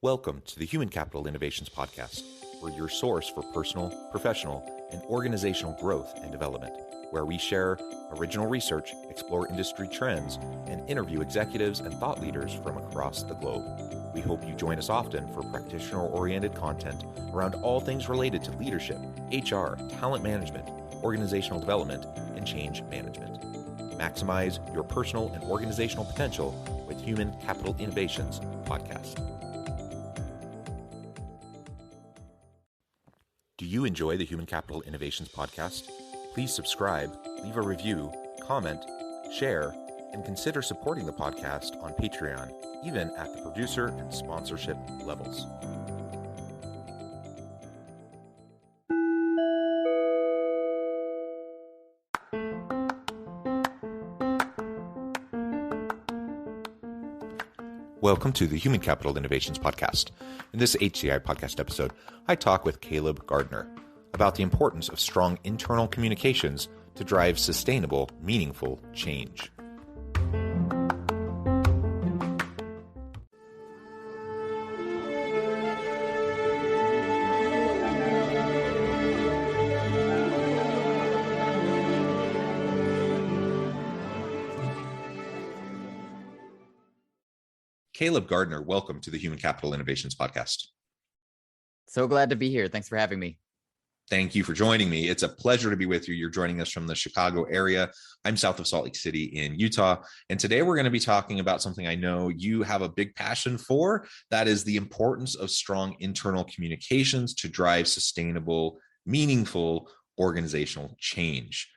Welcome to the Human Capital Innovations Podcast. We're your source for personal, professional, and organizational growth and development, where we share original research, explore industry trends, and interview executives and thought leaders from across the globe. We hope you join us often for practitioner-oriented content around all things related to leadership, HR, talent management, organizational development, and change management. Maximize your personal and organizational potential with Human Capital Innovations Podcast. Do you enjoy the Human Capital Innovations Podcast? Please subscribe, leave a review, comment, share, and consider supporting the podcast on Patreon, even at the producer and sponsorship levels. Welcome to the Human Capital Innovations Podcast. In this HCI Podcast episode, I talk with Caleb Gardner about the importance of strong internal communications to drive sustainable, meaningful change. Caleb Gardner, welcome to the Human Capital Innovations Podcast. So glad to be here. Thanks for having me. Thank you for joining me. It's a pleasure to be with you. You're joining us from the Chicago area. I'm south of Salt Lake City in Utah. And today we're going to be talking about something I know you have a big passion for. That is the importance of strong internal communications to drive sustainable, meaningful organizational change.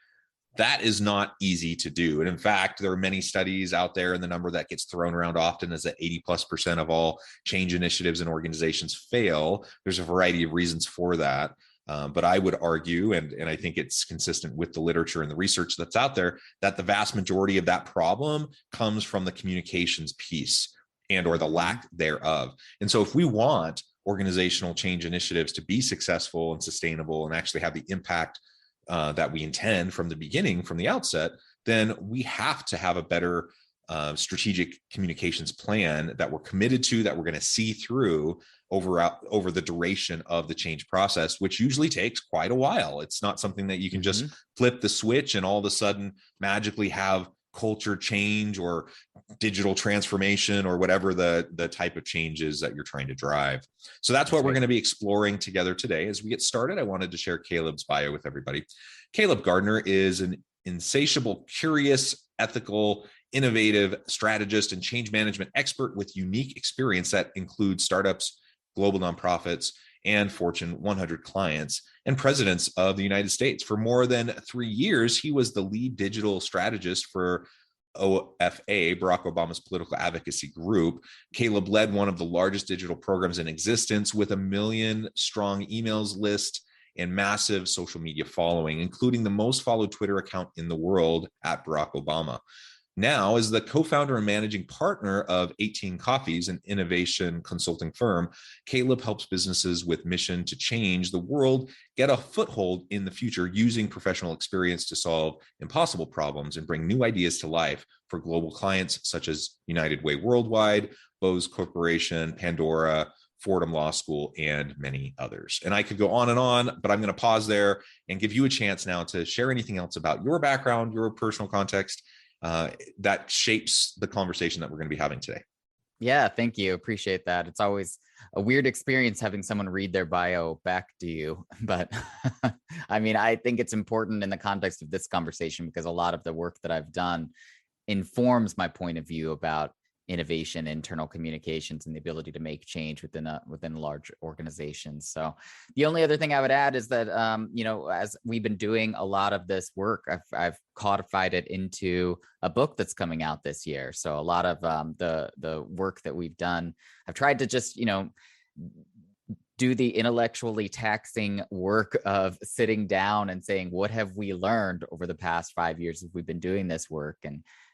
That is not easy to do. And in fact, there are many studies out there, and the number that gets thrown around often is that 80+% of all change initiatives in organizations fail. There's a variety of reasons for that. But I would argue, and I think it's consistent with the literature and the research that's out there, that the vast majority of that problem comes from the communications piece and or the lack thereof. And so if we want organizational change initiatives to be successful and sustainable and actually have the impact that we intend from the beginning, from the outset, then we have to have a better strategic communications plan that we're committed to, that we're going to see through over the duration of the change process, which usually takes quite a while. It's not something that you can just flip the switch and all of a sudden magically have culture change or digital transformation or whatever the type of change is that you're trying to drive. So that's what we're going to be exploring together today. As we get started, I wanted to share Caleb's bio with everybody. Caleb Gardner is an insatiable, curious, ethical, innovative strategist and change management expert with unique experience that includes startups, global nonprofits, and Fortune 100 clients and presidents of the United States. For more than 3 years, he was the lead digital strategist for OFA, Barack Obama's political advocacy group. Caleb led one of the largest digital programs in existence with 1 million strong emails list and massive social media following, including the most followed Twitter account in the world at Barack Obama. Now, as the co-founder and managing partner of 18 Coffees, an innovation consulting firm, Caleb helps businesses with mission to change the world get a foothold in the future using professional experience to solve impossible problems and bring new ideas to life for global clients such as United Way Worldwide, Bose Corporation, Pandora, Fordham Law School, and many others. And I could go on, but I'm going to pause there and give you a chance now to share anything else about your background, your personal context, that shapes the conversation that we're going to be having today. Yeah, thank you. Appreciate that. It's always a weird experience having someone read their bio back to you. But I mean, I think it's important in the context of this conversation because a lot of the work that I've done informs my point of view about innovation, internal communications, and the ability to make change within large organizations. So the only other thing I would add is that, as we've been doing a lot of this work, I've codified it into a book that's coming out this year. So a lot of the work that we've done, I've tried to just, do the intellectually taxing work of sitting down and saying, what have we learned over the past 5 years as we've been doing this work?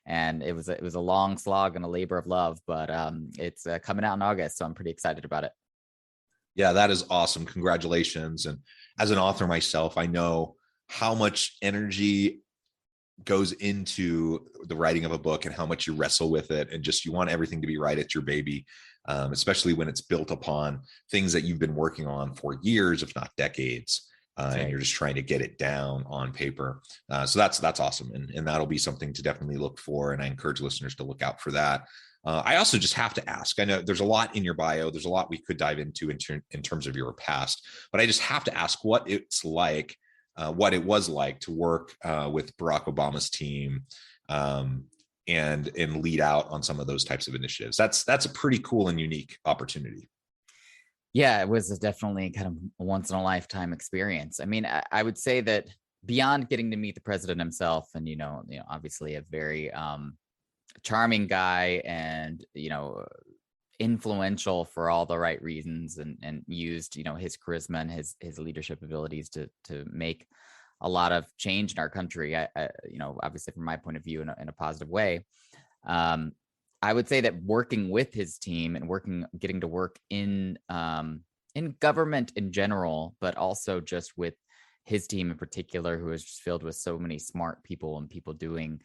And it was a long slog and a labor of love, but it's coming out in August. So I'm pretty excited about it. Yeah, that is awesome. Congratulations. And as an author myself, I know how much energy goes into the writing of a book and how much you wrestle with it, and just you want everything to be right at your baby, especially when it's built upon things that you've been working on for years, if not decades. And you're just trying to get it down on paper. So that's awesome. And that'll be something to definitely look for. And I encourage listeners to look out for that. I also just have to ask, I know there's a lot in your bio. There's a lot we could dive into in terms of your past, but I just have to ask what it's like, what it was like to work with Barack Obama's team and lead out on some of those types of initiatives. That's a pretty cool and unique opportunity. Yeah, it was definitely kind of a once in a lifetime experience. I mean, I would say that beyond getting to meet the president himself, and obviously a very charming guy, and influential for all the right reasons, and used his charisma and his leadership abilities to make a lot of change in our country. I obviously from my point of view in a positive way. I would say that working with his team and getting to work in government in general, but also just with his team in particular, who is just filled with so many smart people and people doing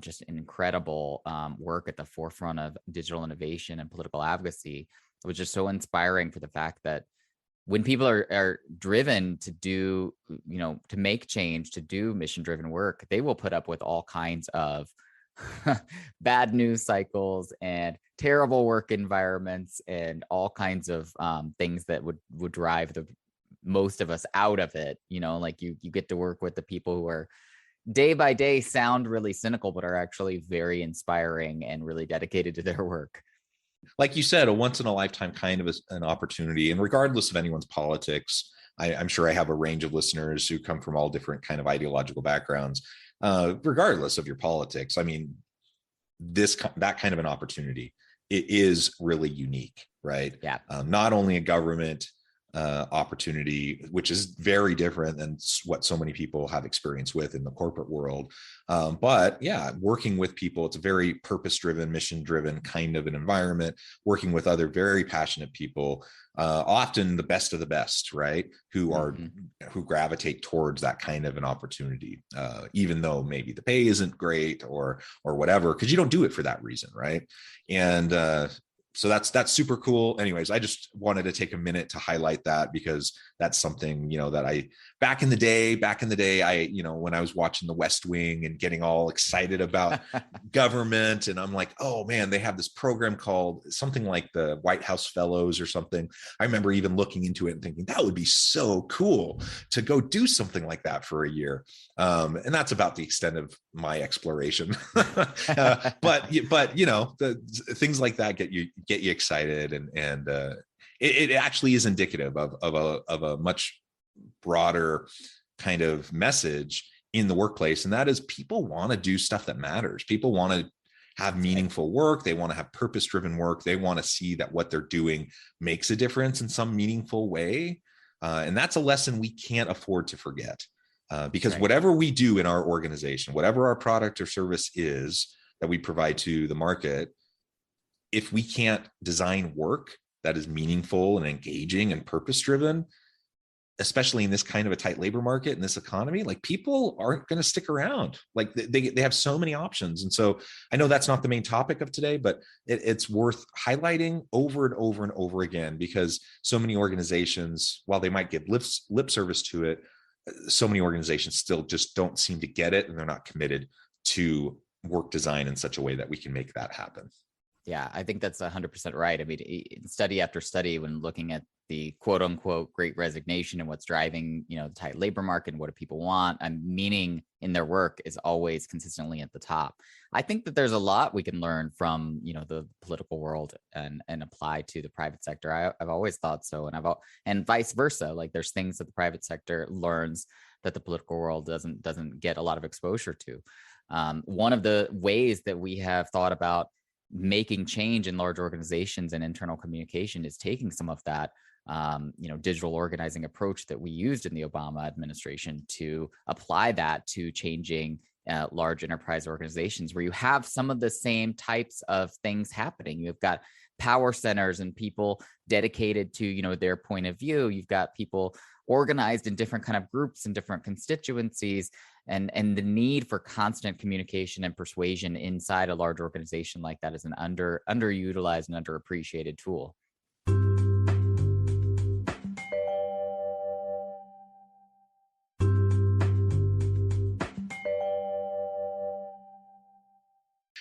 just an incredible work at the forefront of digital innovation and political advocacy. It was just so inspiring for the fact that when people are driven to do, to make change, to do mission-driven work, they will put up with all kinds of bad news cycles and terrible work environments and all kinds of things that would drive the most of us out of it. Like you get to work with the people who are day by day sound really cynical, but are actually very inspiring and really dedicated to their work. Like you said, a once in a lifetime kind of an opportunity. And regardless of anyone's politics, I'm sure I have a range of listeners who come from all different kind of ideological backgrounds. Regardless of your politics, I mean, that kind of an opportunity, it is really unique, right? Yeah. Not only a government opportunity, which is very different than what so many people have experience with in the corporate world. But yeah, working with people, it's a very purpose-driven, mission-driven kind of an environment, working with other very passionate people, often the best of the best, right? Who gravitate towards that kind of an opportunity, even though maybe the pay isn't great or whatever, because you don't do it for that reason, right? And so that's super cool. Anyways, I just wanted to take a minute to highlight that, because that's something, that I, back in the day, I, when I was watching the West Wing and getting all excited about government, and I'm like, oh man, they have this program called something like the White House Fellows or something. I remember even looking into it and thinking that would be so cool to go do something like that for a year. And that's about the extent of my exploration. But the things like that get you excited, and it actually is indicative of a much broader kind of message in the workplace. And that is, people want to do stuff that matters. People want to have meaningful work. They want to have purpose-driven work. They want to see that what they're doing makes a difference in some meaningful way. And that's a lesson we can't afford to forget, because whatever we do in our organization, whatever our product or service is that we provide to the market, if we can't design work that is meaningful and engaging and purpose-driven, especially in this kind of a tight labor market in this economy, like, people aren't going to stick around. Like, they have so many options. And so I know that's not the main topic of today, but it's worth highlighting over and over and over again, because so many organizations, while they might give lip service to it, so many organizations still just don't seem to get it, and they're not committed to work design in such a way that we can make that happen. Yeah, I think that's 100% right. I mean, study after study, when looking at the quote unquote great resignation and what's driving, the tight labor market and what do people want, and meaning in their work is always consistently at the top. I think that there's a lot we can learn from, the political world and apply to the private sector. I've always thought so. And vice versa. Like, there's things that the private sector learns that the political world doesn't get a lot of exposure to. One of the ways that we have thought about making change in large organizations and internal communication is taking some of that, digital organizing approach that we used in the Obama administration to apply that to changing large enterprise organizations, where you have some of the same types of things happening. You've got power centers and people dedicated to, their point of view. You've got people organized in different kind of groups and different constituencies. And the need for constant communication and persuasion inside a large organization like that is an underutilized and underappreciated tool.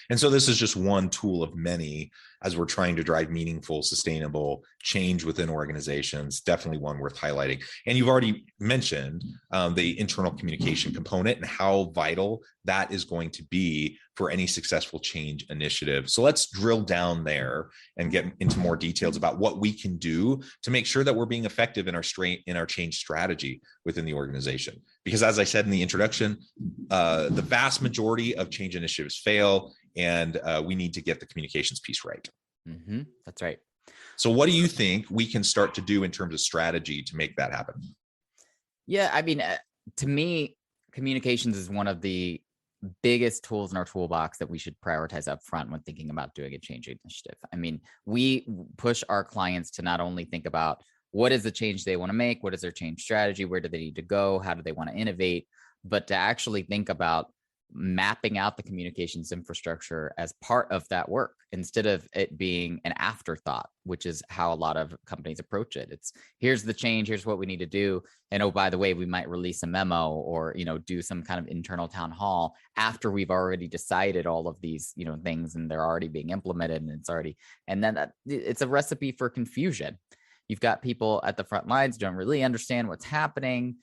And so this is just one tool of many as we're trying to drive meaningful, sustainable change within organizations. Definitely one worth highlighting. And you've already mentioned the internal communication component and how vital that is going to be for any successful change initiative. So let's drill down there and get into more details about what we can do to make sure that we're being effective in our change strategy within the organization. Because as I said in the introduction, the vast majority of change initiatives fail, and we need to get the communications piece right. Mm-hmm. That's right. So what do you think we can start to do in terms of strategy to make that happen? Yeah, I mean, to me, communications is one of the biggest tools in our toolbox that we should prioritize up front when thinking about doing a change initiative. I mean, we push our clients to not only think about what is the change they want to make, what is their change strategy, where do they need to go, how do they want to innovate, but to actually think about mapping out the communications infrastructure as part of that work instead of it being an afterthought, which is how a lot of companies approach it. It's here's the change, here's what we need to do. And oh, by the way, we might release a memo or, do some kind of internal town hall after we've already decided all of these, things and they're already being implemented and then it's a recipe for confusion. You've got people at the front lines don't really understand what's happening.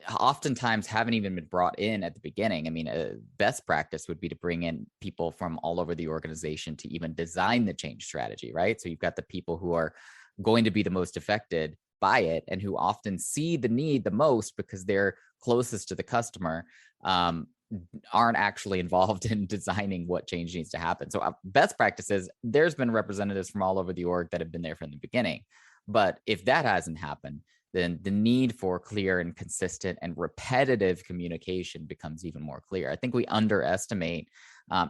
Oftentimes haven't even been brought in at the beginning. I mean, a best practice would be to bring in people from all over the organization to even design the change strategy, right? So you've got the people who are going to be the most affected by it and who often see the need the most because they're closest to the customer, aren't actually involved in designing what change needs to happen. So best practices, there's been representatives from all over the org that have been there from the beginning. But if that hasn't happened, then the need for clear and consistent and repetitive communication becomes even more clear. I think we underestimate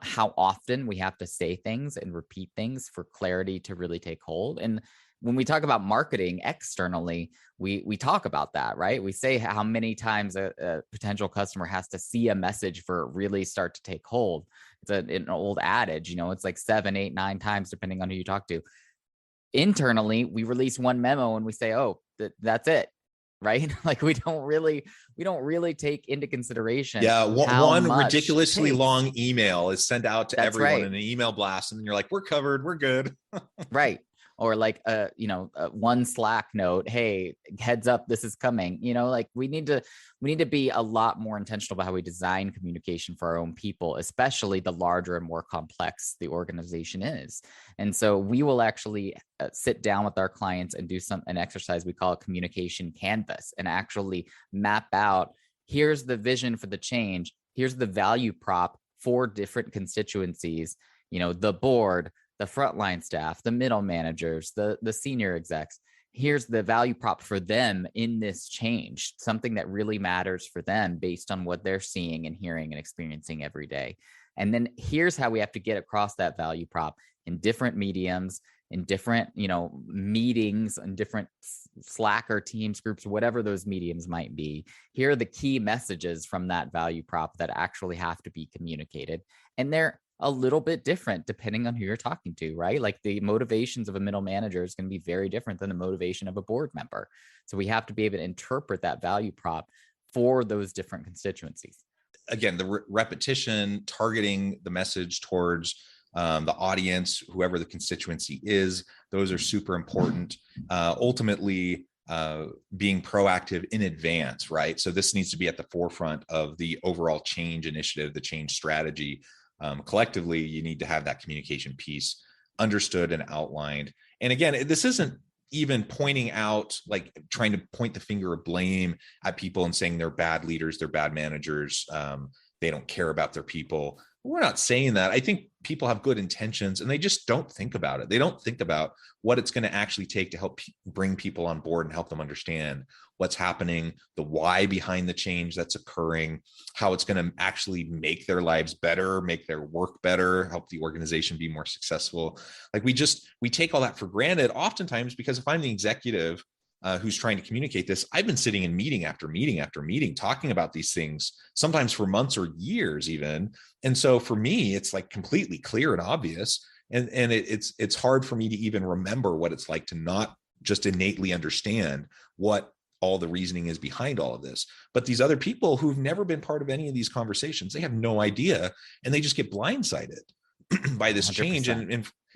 how often we have to say things and repeat things for clarity to really take hold. And when we talk about marketing externally, we talk about that, right? We say how many times a potential customer has to see a message for it really start to take hold. It's an old adage, it's like 7, 8, 9 times, depending on who you talk to. Internally, we release one memo and we say, oh, that's it, right? Like we don't really take into consideration. Yeah, one ridiculously long email is sent out to everyone in an email blast, and then you're like, we're covered, we're good. Right. Or like one Slack note, hey, heads up, this is coming. Like we need to be a lot more intentional about how we design communication for our own people, especially the larger and more complex the organization is. And so we will actually sit down with our clients and do an exercise we call a communication canvas, and actually map out, here's the vision for the change, here's the value prop for different constituencies, the board, the frontline staff, the middle managers, the senior execs. Here's the value prop for them in this change, something that really matters for them based on what they're seeing and hearing and experiencing every day. And then here's how we have to get across that value prop in different mediums, in different, meetings and different Slack or Teams groups, whatever those mediums might be. Here are the key messages from that value prop that actually have to be communicated. And they're a little bit different depending on who you're talking to, right? Like the motivations of a middle manager is going to be very different than the motivation of a board member. So we have to be able to interpret that value prop for those different constituencies. Again, the repetition, targeting the message towards the audience, whoever the constituency is, those are super important. Ultimately, being proactive in advance, right? So this needs to be at the forefront of the overall change initiative, the change strategy. Collectively, you need to have that communication piece understood and outlined. And again, this isn't even pointing out, like trying to point the finger of blame at people and saying they're bad leaders, they're bad managers, they don't care about their people. We're not saying that. I think people have good intentions and they just don't think about it. They don't think about what it's going to actually take to help bring people on board and help them understand what's happening, the why behind the change that's occurring, how it's going to actually make their lives better, make their work better, help the organization be more successful. Like we take all that for granted oftentimes, because if I'm the executive who's trying to communicate this, I've been sitting in meeting after meeting after meeting, talking about these things, sometimes for months or years even. And so for me, it's like completely clear and obvious. And it's hard for me to even remember what it's like to not just innately understand what all the reasoning is behind all of this. But these other people who've never been part of any of these conversations, they have no idea, and they just get blindsided by this 100%. Change.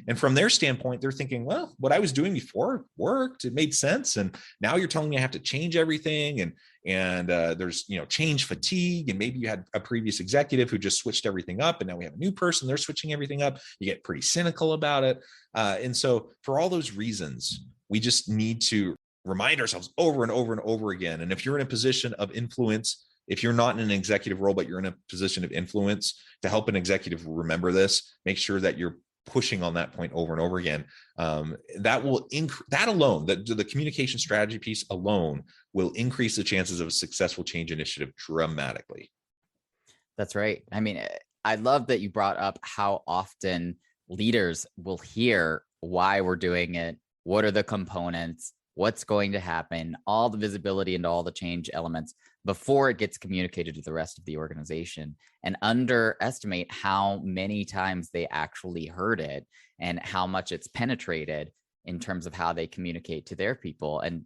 And from their standpoint, they're thinking, well, what I was doing before worked. It made sense. And now you're telling me I have to change everything. And there's, change fatigue. And maybe you had a previous executive who just switched everything up. And now we have a new person, they're switching everything up. You get pretty cynical about it. And so for all those reasons, we just need to remind ourselves over and over and over again. And if you're in a position of influence, if you're not in an executive role, but you're in a position of influence, to help an executive remember this, make sure that you're pushing on that point over and over again. That will that alone, the communication strategy piece alone will increase the chances of a successful change initiative dramatically. That's right. I mean, I love that you brought up how often leaders will hear why we're doing it. What are the components? What's going to happen? All the visibility into all the change elements before it gets communicated to the rest of the organization, and underestimate how many times they actually heard it and how much it's penetrated in terms of how they communicate to their people and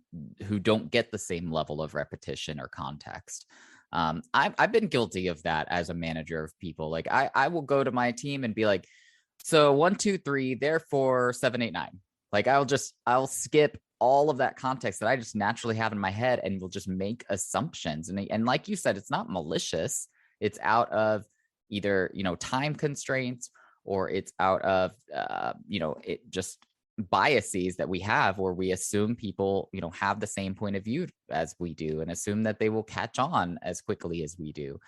who don't get the same level of repetition or context. I've been guilty of that as a manager of people. Like I will go to my team and be like, so 1, 2, 3, therefore 7, 8, 9. Like I'll skip all of that context that I just naturally have in my head and will just make assumptions. And like you said, it's not malicious. It's out of either, time constraints, or it's out of, it just biases that we have where we assume people, have the same point of view as we do and assume that they will catch on as quickly as we do.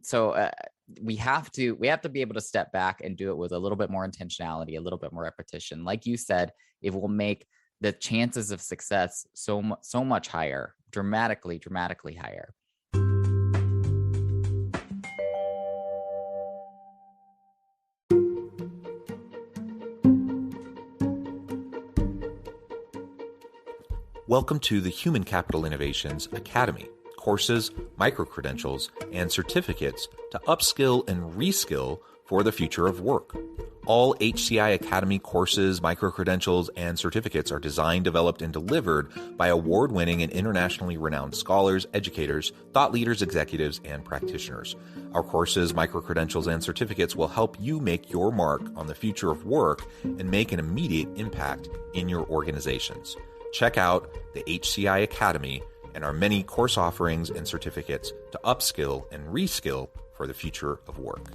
So we have to be able to step back and do it with a little bit more intentionality, a little bit more repetition. Like you said, it will make the chances of success so much higher, dramatically higher. Welcome to the Human Capital Innovations Academy. Courses, micro-credentials, and certificates to upskill and reskill for the future of work. All HCI Academy courses, micro-credentials, and certificates are designed, developed, and delivered by award-winning and internationally renowned scholars, educators, thought leaders, executives, and practitioners. Our courses, micro-credentials, and certificates will help you make your mark on the future of work and make an immediate impact in your organizations. Check out the HCI Academy and our many course offerings and certificates to upskill and reskill for the future of work.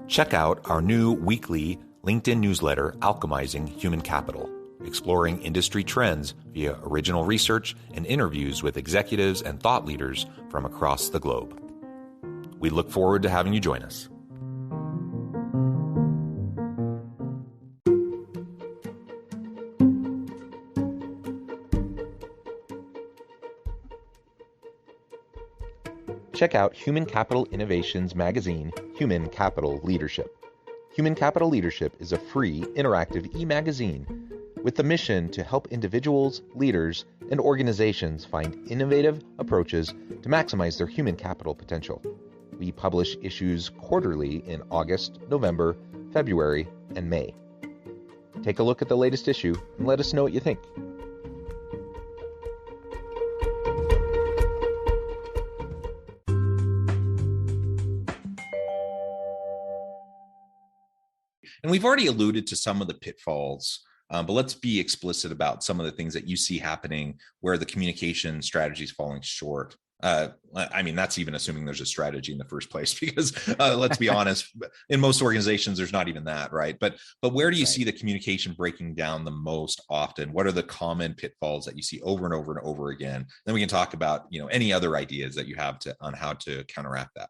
Check out our new weekly LinkedIn newsletter, Alchemizing Human Capital, exploring industry trends via original research and interviews with executives and thought leaders from across the globe. We look forward to having you join us. Check out Human Capital Innovations magazine, Human Capital Leadership. Human Capital Leadership is a free, interactive e-magazine with the mission to help individuals, leaders, and organizations find innovative approaches to maximize their human capital potential. We publish issues quarterly in August, November, February, and May. Take a look at the latest issue and let us know what you think. And we've already alluded to some of the pitfalls, but let's be explicit about some of the things that you see happening where the communication strategy is falling short. I mean, that's even assuming there's a strategy in the first place, because let's be honest, in most organizations, there's not even that, right? But where do you see the communication breaking down the most often? What are the common pitfalls that you see over and over and over again? Then we can talk about, any other ideas that you have on how to counteract that.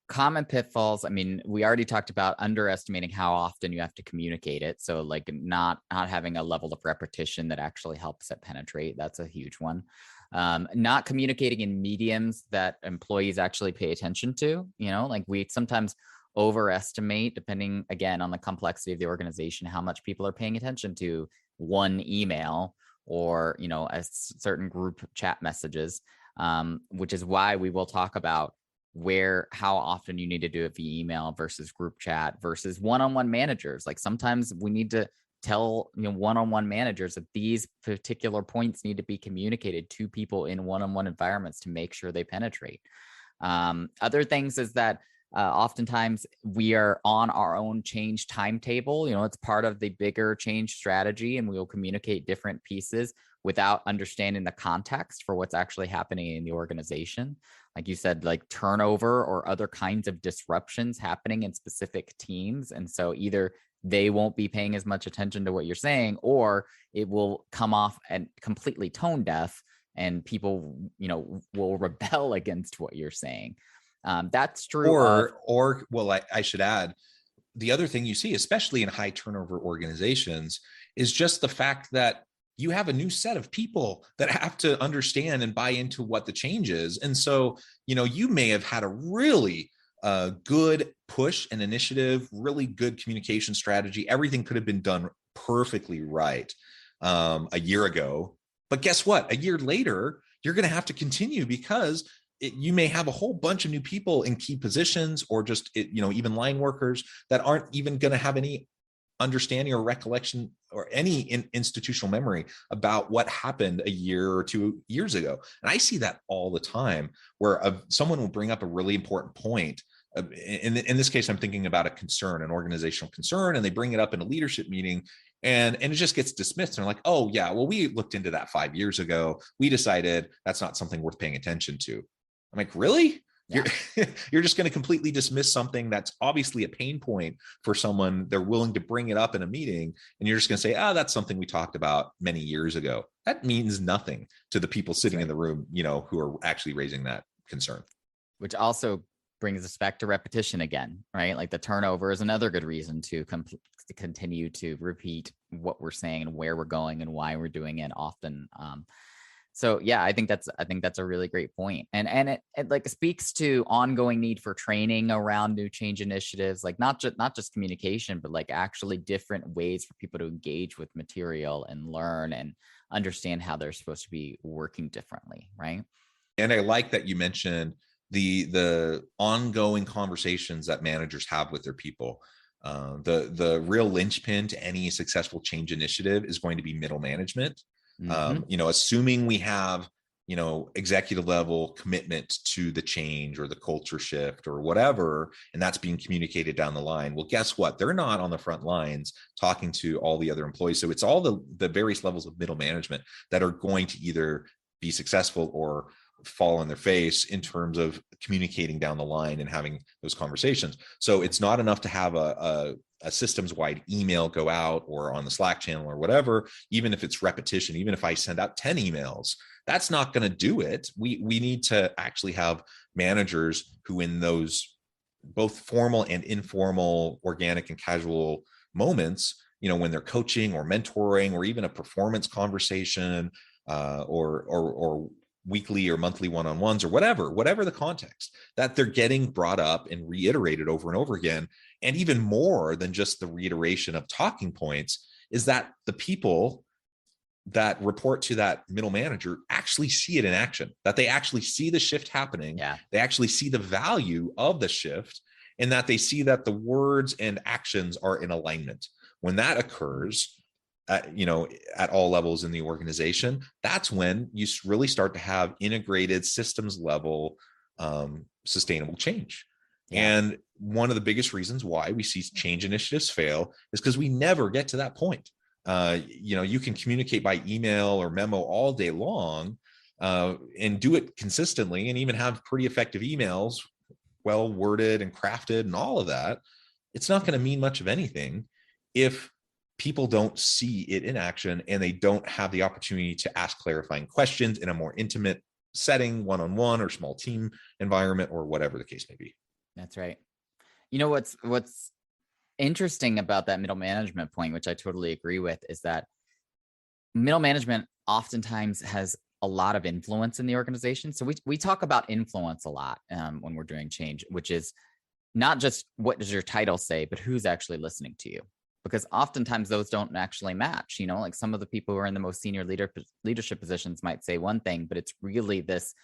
Common pitfalls. I mean, we already talked about underestimating how often you have to communicate it. So like not having a level of repetition that actually helps it penetrate. That's a huge one. not communicating in mediums that employees actually pay attention to. Like we sometimes overestimate, depending again on the complexity of the organization, how much people are paying attention to one email or, a certain group chat messages, which is why we will talk about how often you need to do it via email versus group chat versus one-on-one managers. Like sometimes we need to tell one-on-one managers that these particular points need to be communicated to people in one-on-one environments to make sure they penetrate. Other things is that oftentimes we are on our own change timetable. It's part of the bigger change strategy, and we will communicate different pieces without understanding the context for what's actually happening in the organization. Like you said, like turnover or other kinds of disruptions happening in specific teams. And so either they won't be paying as much attention to what you're saying, or it will come off and completely tone deaf, and people, will rebel against what you're saying. That's true. I should add, the other thing you see, especially in high turnover organizations, is just the fact that you have a new set of people that have to understand and buy into what the change is. And so, you may have had a really good push and initiative, really good communication strategy. Everything could have been done perfectly right a year ago. But guess what? A year later, you're going to have to continue because you may have a whole bunch of new people in key positions, or just, even line workers that aren't even going to have any understanding or recollection or any institutional memory about what happened a year or 2 years ago. And I see that all the time, where someone will bring up a really important point. In this case, I'm thinking about a concern, an organizational concern, and they bring it up in a leadership meeting, and it just gets dismissed. And they're like, oh yeah, well, we looked into that 5 years ago. We decided that's not something worth paying attention to. I'm like, really? Yeah. You're just going to completely dismiss something that's obviously a pain point for someone. They're willing to bring it up in a meeting, and you're just going to say, that's something we talked about many years ago. That means nothing to the people sitting in the room, who are actually raising that concern. Which also brings us back to repetition again, right? Like the turnover is another good reason to continue to repeat what we're saying and where we're going and why we're doing it often. So yeah, I think that's a really great point. And it like speaks to ongoing need for training around new change initiatives, like not just communication, but like actually different ways for people to engage with material and learn and understand how they're supposed to be working differently, right? And I like that you mentioned the ongoing conversations that managers have with their people. The real linchpin to any successful change initiative is going to be middle management. Assuming we have, executive level commitment to the change or the culture shift or whatever, and that's being communicated down the line. Well, guess what? They're not on the front lines talking to all the other employees. So it's all the various levels of middle management that are going to either be successful or fall on their face in terms of communicating down the line and having those conversations. So it's not enough to have a systems-wide email go out or on the Slack channel or whatever. Even if it's repetition, even if I send out 10 emails, that's not going to do it. We need to actually have managers who, in those both formal and informal, organic and casual moments, when they're coaching or mentoring or even a performance conversation, or weekly or monthly one-on-ones or whatever the context, that they're getting brought up and reiterated over and over again. And even more than just the reiteration of talking points is that the people that report to that middle manager actually see it in action, that they actually see the shift happening. Yeah. They actually see the value of the shift, and that they see that the words and actions are in alignment. When that occurs, at all levels in the organization, that's when you really start to have integrated systems level sustainable change. Yeah. And one of the biggest reasons why we see change initiatives fail is because we never get to that point. You can communicate by email or memo all day long and do it consistently, and even have pretty effective emails, well worded and crafted and all of that. It's not going to mean much of anything if people don't see it in action and they don't have the opportunity to ask clarifying questions in a more intimate setting, one-on-one or small team environment, or whatever the case may be. That's right. What's interesting about that middle management point, which I totally agree with, is that middle management oftentimes has a lot of influence in the organization. So we talk about influence a lot when we're doing change, which is not just what does your title say, but who's actually listening to you. Because oftentimes those don't actually match, like some of the people who are in the most senior leadership positions might say one thing, but it's really this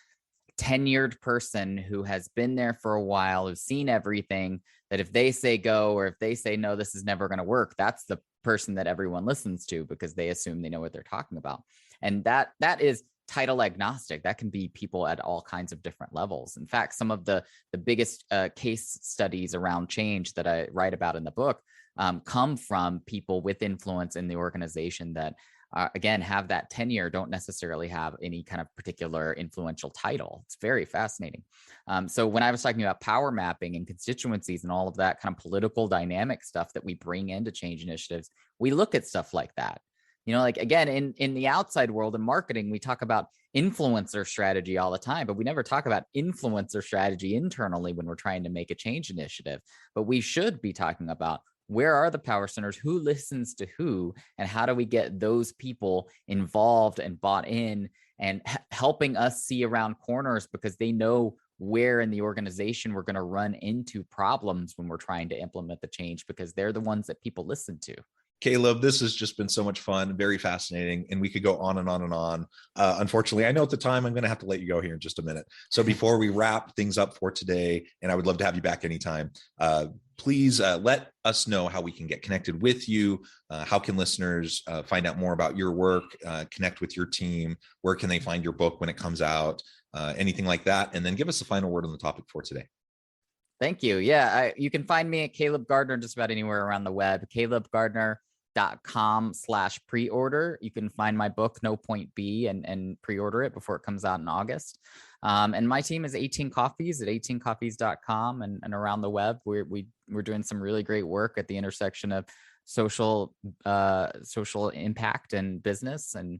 tenured person who has been there for a while, who's seen everything, that if they say go, or if they say no, this is never going to work, that's the person that everyone listens to because they assume they know what they're talking about. And that is title agnostic. That can be people at all kinds of different levels. In fact, some of the biggest case studies around change that I write about in the book come from people with influence in the organization that, again, have that tenure, don't necessarily have any kind of particular influential title. It's very fascinating. So when I was talking about power mapping and constituencies and all of that kind of political dynamic stuff that we bring into change initiatives, we look at stuff like that. Like, again, in the outside world in marketing, we talk about influencer strategy all the time, but we never talk about influencer strategy internally when we're trying to make a change initiative. But we should be talking about where are the power centers, who listens to who, and how do we get those people involved and bought in and helping us see around corners because they know where in the organization we're going to run into problems when we're trying to implement the change because they're the ones that people listen to. Caleb, this has just been so much fun, very fascinating, and we could go on and on and on. Unfortunately, I know at the time I'm going to have to let you go here in just a minute. So before we wrap things up for today, and I would love to have you back anytime, please let us know how we can get connected with you. How can listeners find out more about your work, connect with your team? Where can they find your book when it comes out? Anything like that? And then give us the final word on the topic for today. Thank you. Yeah, you can find me at Caleb Gardner just about anywhere around the web. calebgardner.com/pre-order. You can find my book, No Point B, and pre-order it before it comes out in August. And my team is 18 Coffees at 18coffees.com and around the web. We're doing some really great work at the intersection of social impact and business, and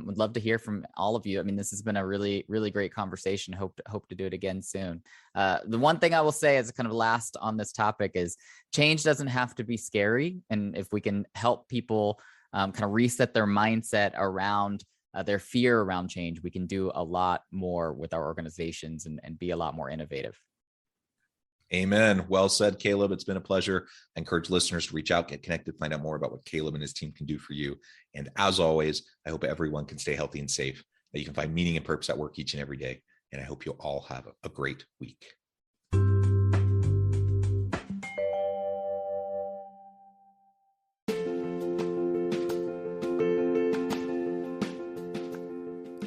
would love to hear from all of you. I mean, this has been a really, really great conversation. Hope to do it again soon. The one thing I will say as kind of last on this topic is change doesn't have to be scary. And if we can help people kind of reset their mindset around their fear around change, we can do a lot more with our organizations and be a lot more innovative. Amen. Well said, Caleb. It's been a pleasure. I encourage listeners to reach out, get connected, find out more about what Caleb and his team can do for you. And as always, I hope everyone can stay healthy and safe, that you can find meaning and purpose at work each and every day. And I hope you'll all have a great week.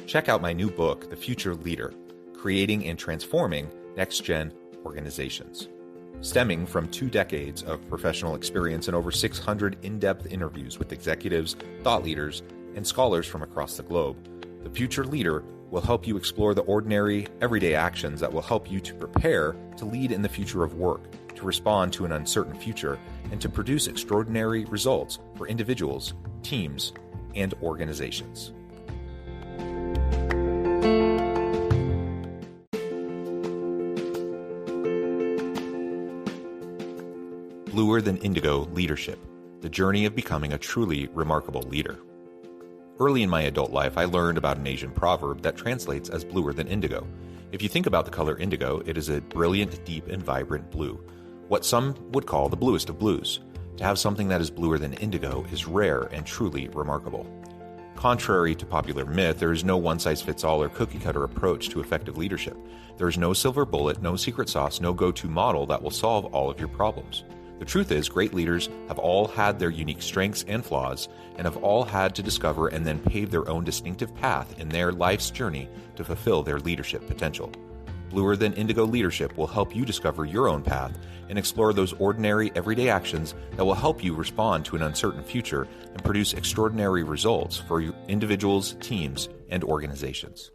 Check out my new book, The Future Leader, Creating and Transforming Next-Gen Organizations. Stemming from 2 decades of professional experience and over 600 in-depth interviews with executives, thought leaders, and scholars from across the globe, The Future Leader will help you explore the ordinary, everyday actions that will help you to prepare to lead in the future of work, to respond to an uncertain future, and to produce extraordinary results for individuals, teams, and organizations. Bluer Than Indigo Leadership, the journey of becoming a truly remarkable leader. Early in my adult life, I learned about an Asian proverb that translates as bluer than indigo. If you think about the color indigo, it is a brilliant, deep, and vibrant blue, what some would call the bluest of blues. To have something that is bluer than indigo is rare and truly remarkable. Contrary to popular myth, there is no one-size-fits-all or cookie-cutter approach to effective leadership. There is no silver bullet, no secret sauce, no go-to model that will solve all of your problems. The truth is, great leaders have all had their unique strengths and flaws, and have all had to discover and then pave their own distinctive path in their life's journey to fulfill their leadership potential. Bluer Than Indigo Leadership will help you discover your own path and explore those ordinary, everyday actions that will help you respond to an uncertain future and produce extraordinary results for individuals, teams, and organizations.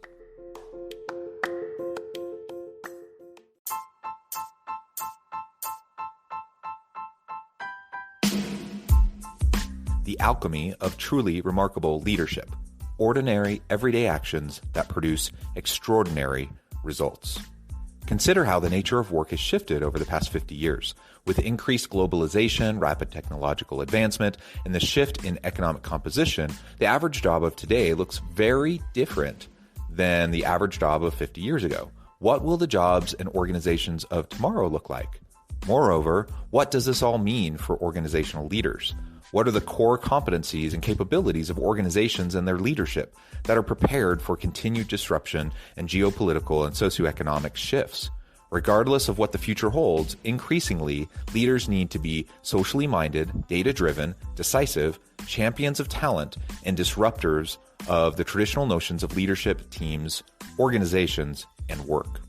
The Alchemy of Truly Remarkable Leadership. Ordinary, everyday actions that produce extraordinary results. Consider how the nature of work has shifted over the past 50 years. With increased globalization, rapid technological advancement, and the shift in economic composition, the average job of today looks very different than the average job of 50 years ago. What will the jobs and organizations of tomorrow look like? Moreover, what does this all mean for organizational leaders? What are the core competencies and capabilities of organizations and their leadership that are prepared for continued disruption and geopolitical and socioeconomic shifts? Regardless of what the future holds, increasingly, leaders need to be socially minded, data-driven, decisive, champions of talent, and disruptors of the traditional notions of leadership, teams, organizations, and work.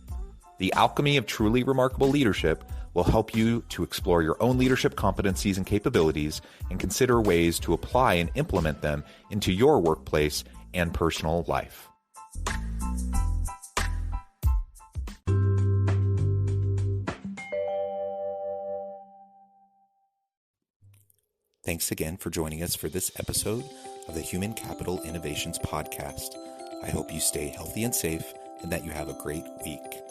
The Alchemy of Truly Remarkable Leadership will help you to explore your own leadership competencies and capabilities and consider ways to apply and implement them into your workplace and personal life. Thanks again for joining us for this episode of the Human Capital Innovations Podcast. I hope you stay healthy and safe and that you have a great week.